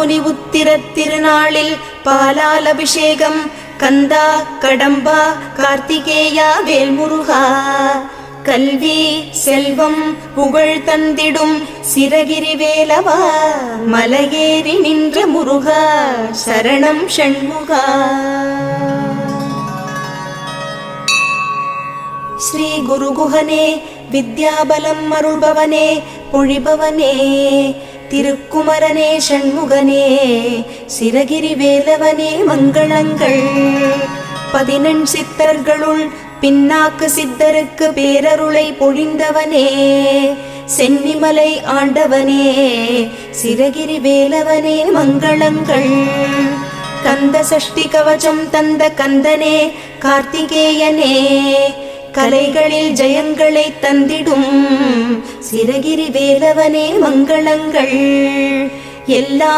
மார்கழி உத்திரத் திருநாளில் பாலால் அபிஷேகம். கந்தா கடம்பா கார்த்திகேயா வேல்முருகா, கல்வி செல்வம் புகழ் தந்திடும் சிரகிரி வேலவா, மலையேறி நின்ற முருகா சரணம் ஷண்முகா. ஸ்ரீ குருகுஹனே வித்யாபலம் அருள்பவனே பொழிபவனே, திருக்குமரனே ஷண்முகனே சிரகிரி வேலவனே மங்களங்கள். 14 சித்தர்களுள் பின்னாக்கு சித்தருக்கு பேரருளை பொழிந்தவனே, சென்னிமலை ஆண்டவனே சிரகிரி வேலவனே மங்களங்கள். கந்த சஷ்டி கவசம் தந்த கந்தனே கார்த்திகேயனே, கலைகளில் ஜெயங்களை தந்திடும் சிரகிரி வேலவனே மங்களங்கள். எல்லா